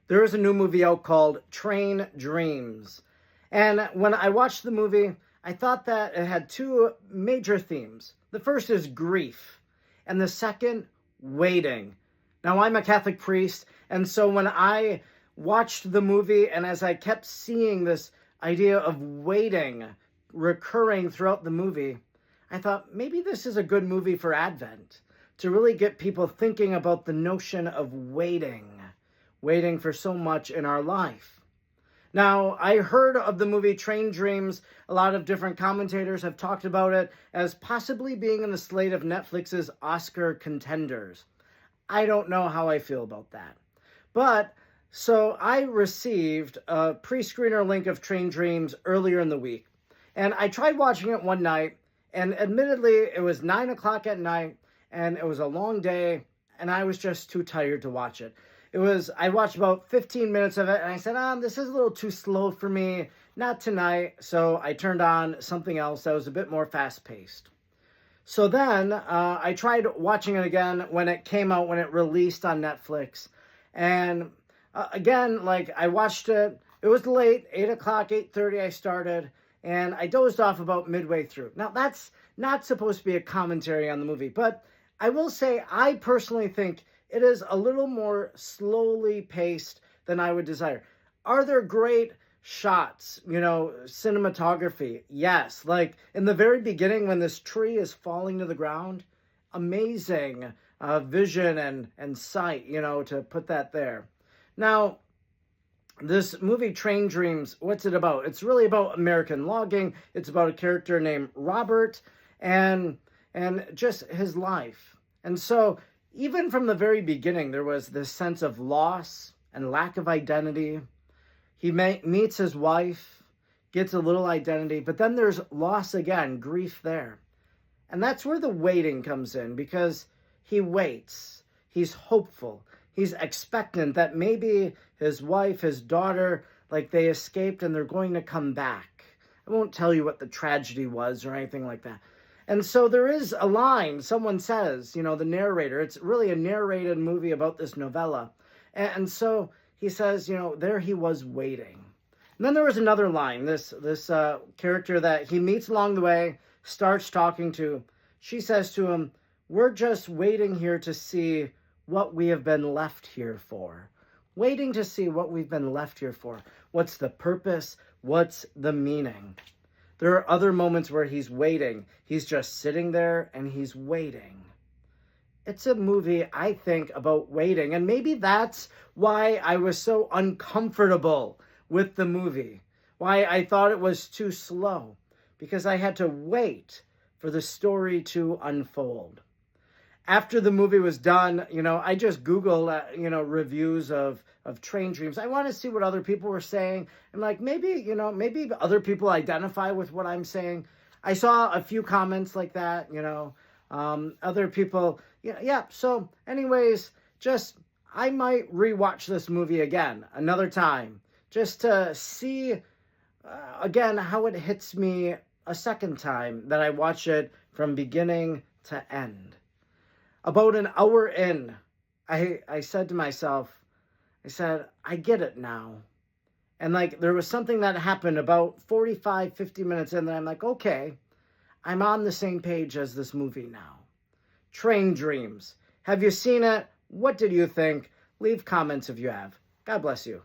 There is a new movie out called Train Dreams. And when I watched the movie, I thought that it had two major themes. The first is grief, and the second, waiting. Now, I'm a Catholic priest, and so when I watched the movie and as I kept seeing this idea of waiting recurring throughout the movie, I thought maybe this is a good movie for Advent to really get people thinking about the notion of waiting for so much in our life. Now, I heard of the movie Train Dreams. A lot of different commentators have talked about it as possibly being in the slate of Netflix's Oscar contenders. I don't know how I feel about that. But, so I received a pre-screener link of Train Dreams earlier in the week. And I tried watching it one night, and admittedly, it was 9 o'clock at night, and it was a long day, and I was just too tired to watch it. I watched about 15 minutes of it, and I said, this is a little too slow for me, not tonight. So I turned on something else that was a bit more fast-paced. So then I tried watching it again when it came out, when it released on Netflix. And again, I watched it. It was late, 8 o'clock, 8:30 I started, and I dozed off about midway through. Now, that's not supposed to be a commentary on the movie, but I will say I personally think it is a little more slowly paced than I would desire. Are there great shots, cinematography? Yes. Like in the very beginning when this tree is falling to the ground, amazing vision and sight, to put that there. Now, this movie Train Dreams, what's it about? It's really about American logging. It's about a character named Robert and just his life. And so even from the very beginning, there was this sense of loss and lack of identity. He meets his wife, gets a little identity, but then there's loss again, grief there. And that's where the waiting comes in, because he waits. He's hopeful. He's expectant that maybe his wife, his daughter, they escaped and they're going to come back. I won't tell you what the tragedy was or anything like that. And so there is a line, someone says, the narrator, it's really a narrated movie about this novella. And so he says, there he was waiting. And then there was another line, this character that he meets along the way, starts talking to. She says to him, "We're just waiting here to see what we have been left here for." Waiting to see what we've been left here for. What's the purpose? What's the meaning? There are other moments where he's waiting. He's just sitting there and he's waiting. It's a movie, I think, about waiting. And maybe that's why I was so uncomfortable with the movie. Why I thought it was too slow. Because I had to wait for the story to unfold. After the movie was done, I just Googled, reviews of Train Dreams. I want to see what other people were saying. And maybe other people identify with what I'm saying. I saw a few comments like that, other people. Yeah. So anyways, I might rewatch this movie again another time just to see again how it hits me a second time that I watch it from beginning to end. About an hour in, I said to myself, I get it now. And there was something that happened about 45, 50 minutes in that I'm okay, I'm on the same page as this movie now. Train Dreams. Have you seen it? What did you think? Leave comments if you have. God bless you.